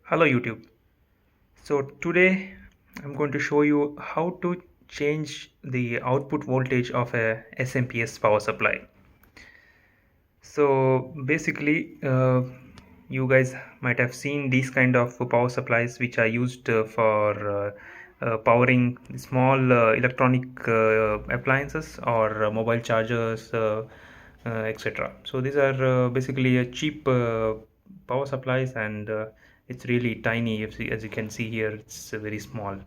Hello YouTube. So today I'm going to show you how to change the output voltage of a SMPS power supply. So basically you guys might have seen these kind of power supplies which are used for powering small electronic appliances or mobile chargers, etc. So these are basically a cheap power supplies, and it's really tiny. As you can see here, it's very small.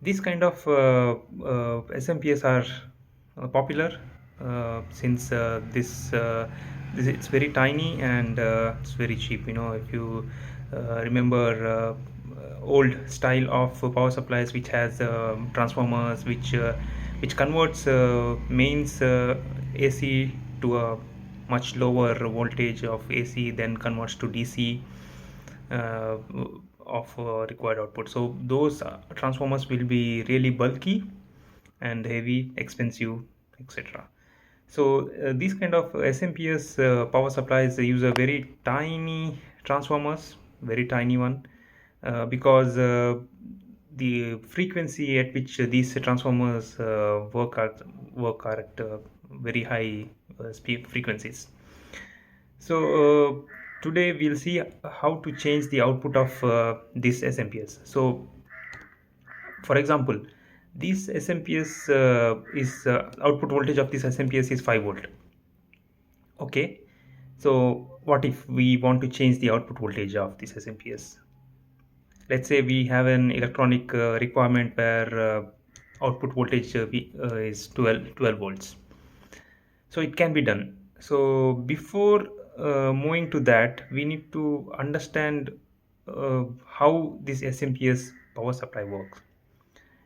These kind of SMPS are popular since this it's very tiny, and it's very cheap. If you remember old style of power supplies which has transformers which converts mains AC to a much lower voltage of AC, then converts to DC uh, of required output. So those transformers will be really bulky and heavy, expensive, etc. So these kind of SMPS power supplies, they use a very tiny transformers, very tiny one, because the frequency at which these transformers work are at very high speed frequencies. So today we'll see how to change the output of this SMPS. So for example, this SMPS is output voltage of this SMPS is 5 volt. Okay. So what if we want to change the output voltage of this SMPS? Let's say we have an electronic requirement where output voltage is 12 volts. So it can be done. So before moving to that, we need to understand how this SMPS power supply works,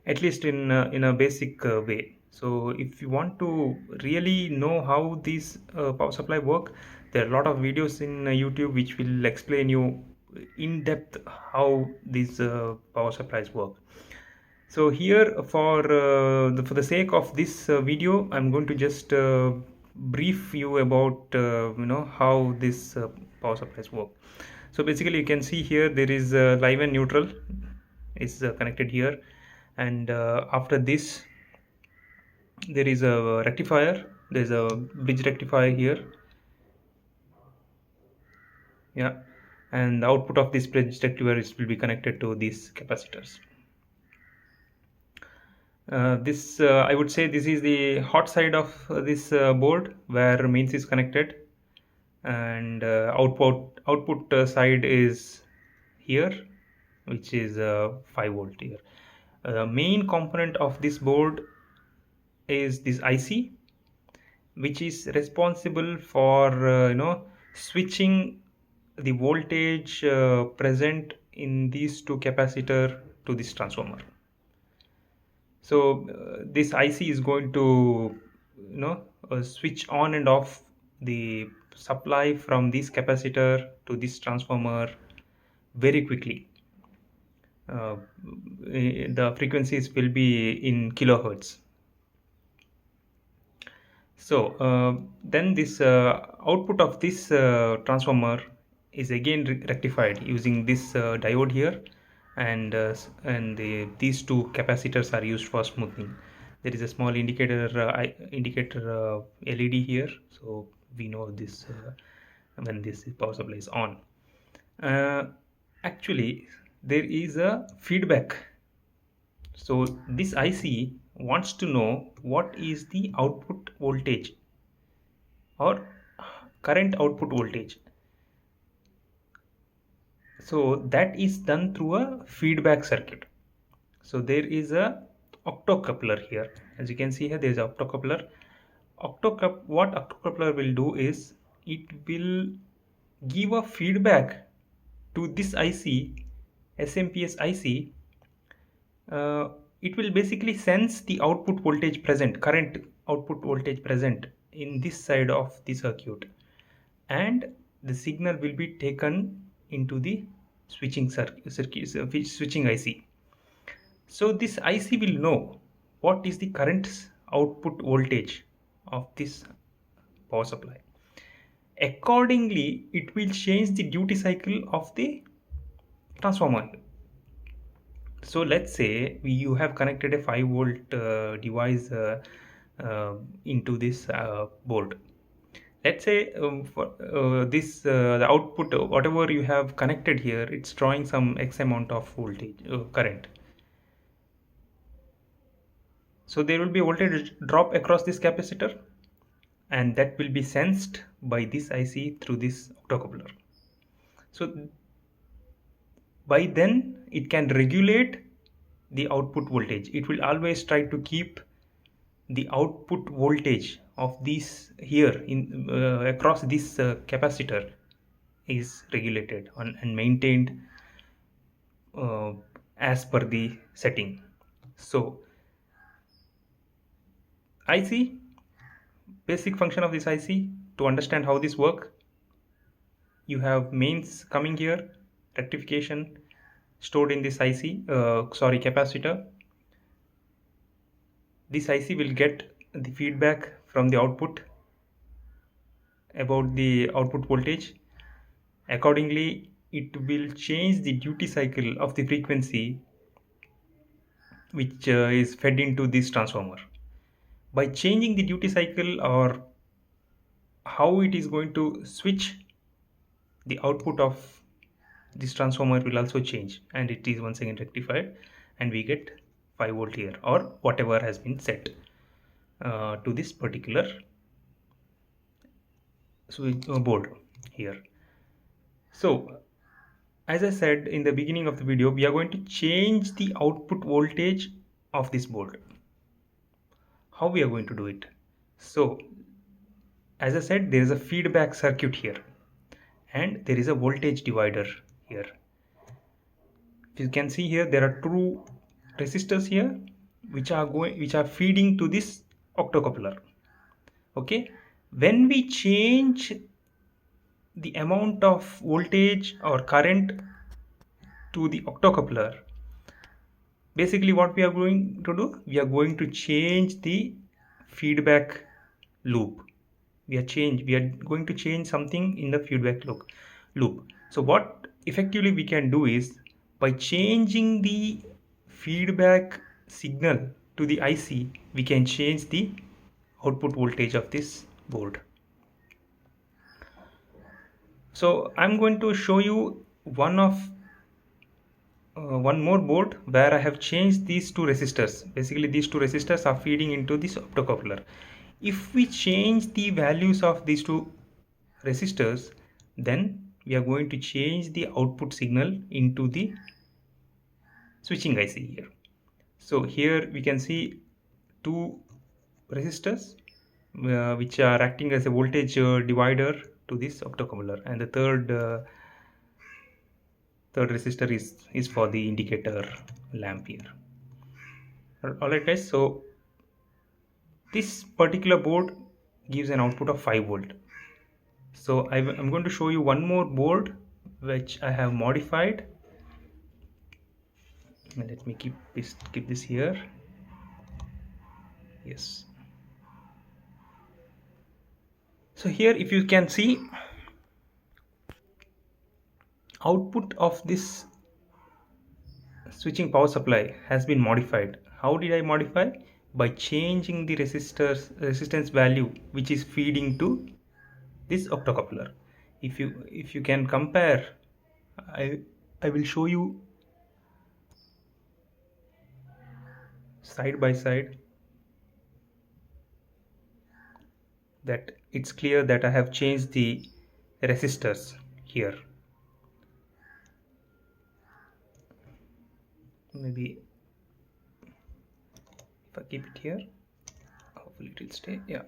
at least in a basic way. So if you want to really know how these power supply work, there are a lot of videos in YouTube which will explain you in depth how these power supplies work. So here, for the sake of this video, I'm going to just brief you about how this power supplies work. So basically, you can see here there is live and neutral is connected here, and after this there is a rectifier. There's a bridge rectifier here, yeah, and the output of this bridge rectifier will be connected to these capacitors. This I would say this is the hot side of this board where mains is connected, and output side is here, which is 5 volt here. Main component of this board is this IC, which is responsible for switching the voltage present in these two capacitor to this transformer. So this IC is going to switch on and off the supply from this capacitor to this transformer very quickly. The frequencies will be in kilohertz. So then this output of this transformer is again rectified using this diode here, and these two capacitors are used for smoothing. There is a small indicator LED here, so we know this when this power supply is on. Uh, Actually, there is a feedback. So this IC wants to know what is the output voltage or current output voltage. So that is done through a feedback circuit. So there is a octocoupler here. As you can see here, there is a octocoupler. What octocoupler will do is it will give a feedback to this IC, SMPS IC. It will basically sense the output voltage present, current output voltage present in this side of the circuit, and the signal will be taken into the switching IC. So this IC will know what is the current output voltage of this power supply. Accordingly, it will change the duty cycle of the transformer. So let's say you have connected a 5 volt device uh, into this board. Let's say for this the output whatever you have connected here, it's drawing some x amount of voltage current. So there will be a voltage drop across this capacitor, and that will be sensed by this IC through this optocoupler. So by then it can regulate the output voltage. It will always try to keep the output voltage of this here in across this capacitor is regulated and maintained uh, as per the setting. So IC, basic function of this IC, to understand how this work, you have mains coming here, rectification stored in this capacitor. This IC will get the feedback from the output about the output voltage. Accordingly, it will change the duty cycle of the frequency which is fed into this transformer. By changing the duty cycle, or how it is going to switch, the output of this transformer will also change, and it is once again rectified, and we get 5 volt here, or whatever has been set to this particular switch board here. So as I said in the beginning of the video, we are going to change the output voltage of this board. How we are going to do it? So as I said, there is a feedback circuit here, and there is a voltage divider here. If you can see here, there are two resistors here which are feeding to this octocoupler. Okay, when we change the amount of voltage or current to the octocoupler, basically what we are going to do, we are going to change the feedback loop. We are going to change something in the feedback loop. So what effectively we can do is, by changing the feedback signal to the IC, we can change the output voltage of this board. So I'm going to show you one more board where I have changed these two resistors. Basically these two resistors are feeding into this optocoupler. If we change the values of these two resistors, then we are going to change the output signal into the switching IC here. So here we can see two resistors which are acting as a voltage divider to this optocoupler, and the third resistor is for the indicator lamp here. Alright guys, so this particular board gives an output of 5 volt. So I'm going to show you one more board which I have modified. Let me keep this here. Yes. So here, if you can see, output of this switching power supply has been modified. How did I modify? By changing the resistance value which is feeding to this optocoupler. If you can compare, I will show you side by side, that it's clear that I have changed the resistors here. Maybe if I keep it here, hopefully it will stay. Yeah.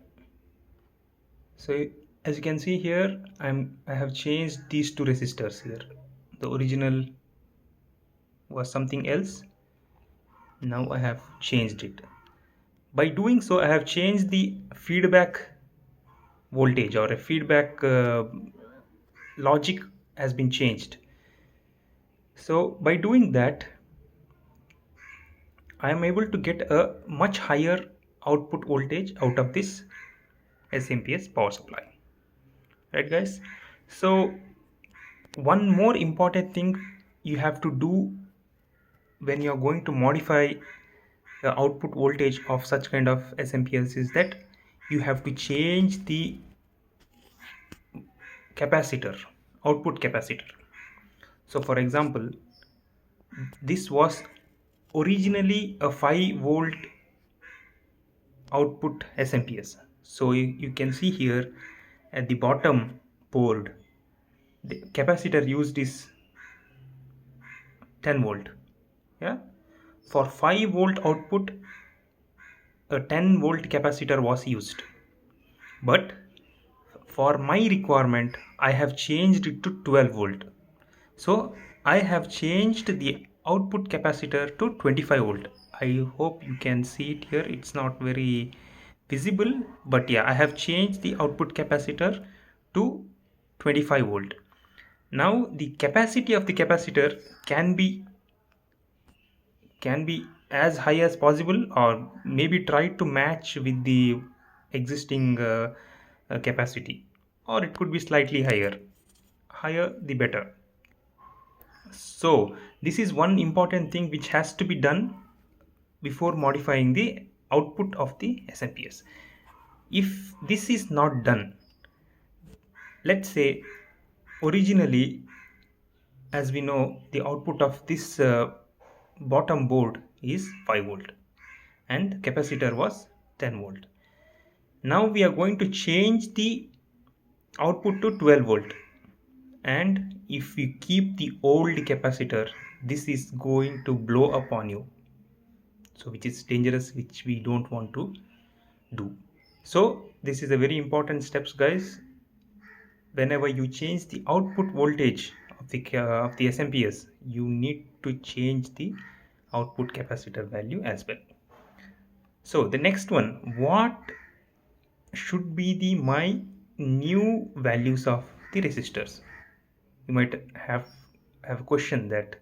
So as you can see here, I have changed these two resistors here. The original was something else. Now I have changed it. By doing so, I have changed the feedback voltage, or a feedback logic has been changed. So by doing that, I am able to get a much higher output voltage out of this SMPS power supply. right guys? So one more important thing you have to do when you're going to modify the output voltage of such kind of SMPS is that you have to change the capacitor, output capacitor. So for example, this was originally a 5 volt output SMPS. So you can see here at the bottom board, the capacitor used is 10 volt. Yeah, for 5 volt output, a 10 volt capacitor was used, but for my requirement I have changed it to 12 volt. So I have changed the output capacitor to 25 volt. I hope you can see it here. It's not very visible, but yeah, I have changed the output capacitor to 25 volt. Now the capacity of the capacitor can be as high as possible, or maybe try to match with the existing capacity, or it could be slightly higher the better. So this is one important thing which has to be done before modifying the output of the SMPS. If this is not done, let's say originally, as we know, the output of this bottom board is 5 volt and capacitor was 10 volt. Now we are going to change the output to 12 volt, and if we keep the old capacitor, this is going to blow up on you, so which is dangerous, which we don't want to do. So this is a very important steps, guys. Whenever you change the output voltage of the SMPS, you need to change the output capacitor value as well. So the next one, what should be the my new values of the resistors? You might have a question that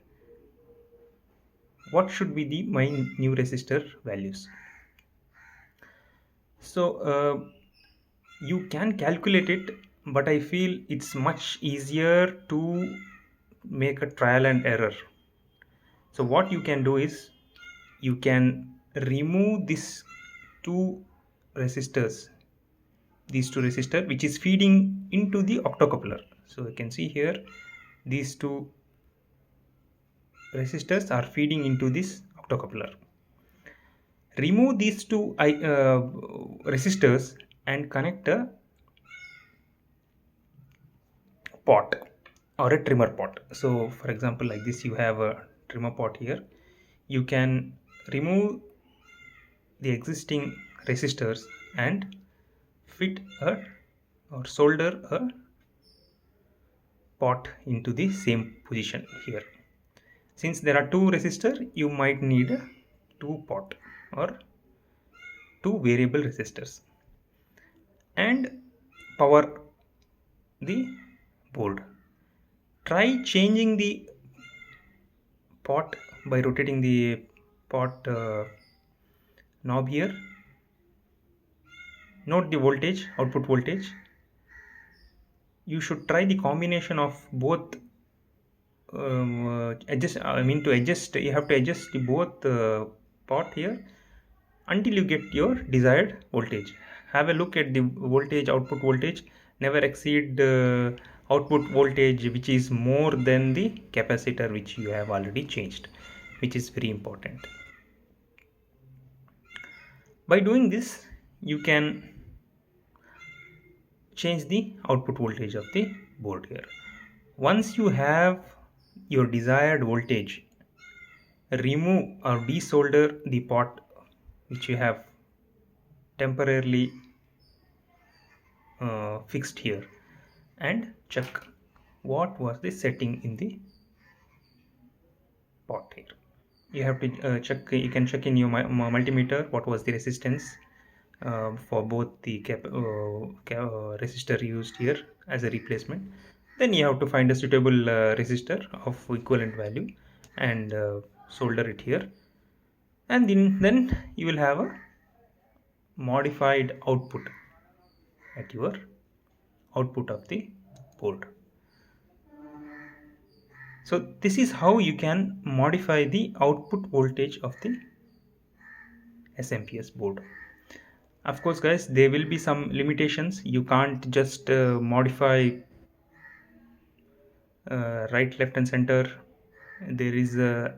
what should be the my new resistor values. So you can calculate it, but I feel it's much easier to make a trial and error. So what you can do is you can remove this two resistors, these two resistors which is feeding into the octocoupler. So you can see here these two resistors are feeding into this octocoupler. Remove these two resistors and connect a pot or a trimmer pot. So for example, like this, you have a trimmer pot here. You can remove the existing resistors and fit a or solder a pot into the same position here. Since there are two resistors, you might need a two pot or two variable resistors, and power the board. Try changing the pot by rotating the pot knob here. Note the voltage, output voltage. You should try the combination of both. To adjust, you have to adjust the both pot here until you get your desired voltage. Have a look at the voltage, output voltage. Never exceed output voltage which is more than the capacitor which you have already changed, which is very important. By doing this, you can change the output voltage of the board here. Once you have your desired voltage, remove or desolder the pot which you have temporarily fixed here, and check what was the setting in the pot here. You have to check, you can check in your multimeter what was the resistance for both the resistor used here as a replacement. Then you have to find a suitable resistor of equivalent value and solder it here, and then you will have a modified output at your output of the board. So this is how you can modify the output voltage of the SMPS board. Of course guys, there will be some limitations. You can't just modify right, left and center. There is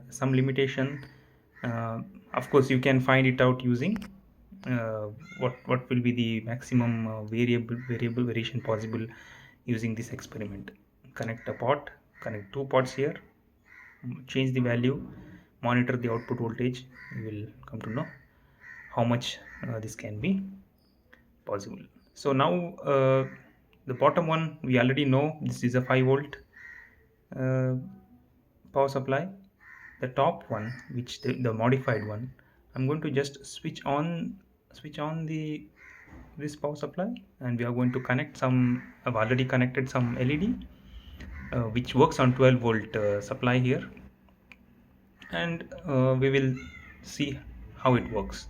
some limitation. uh, of course you can find it out using uh, what will be the maximum variable variation possible using this experiment. Connect a pot, connect two pots here, change the value, monitor the output voltage. You will come to know how much this can be possible. So now the bottom one we already know, this is a 5 volt uh, power supply. The top one, which the modified one, I'm going to just switch on the this power supply, and we are going to connect some. I've already connected some LED which works on 12 volt supply here, and we will see how it works.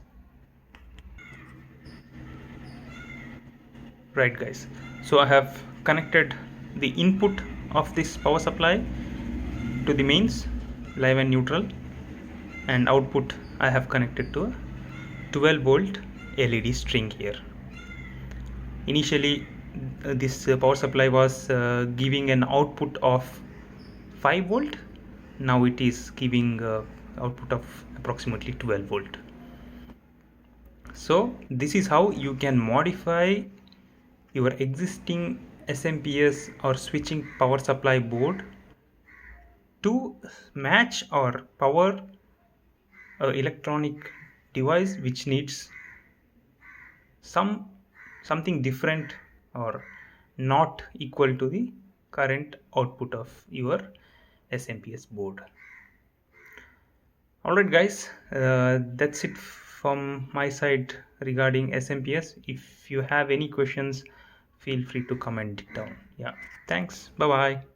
Right guys, so I have connected the input of this power supply to the mains, live and neutral, and output I have connected to a 12 volt LED string here. Initially this power supply was giving an output of 5 volt. Now it is giving output of approximately 12 volt. So this is how you can modify your existing SMPS or switching power supply board to match or power electronic device which needs something different or not equal to the current output of your SMPS board. Alright guys, that's it from my side regarding SMPS. If you have any questions, feel free to comment it down. Yeah, thanks, bye bye.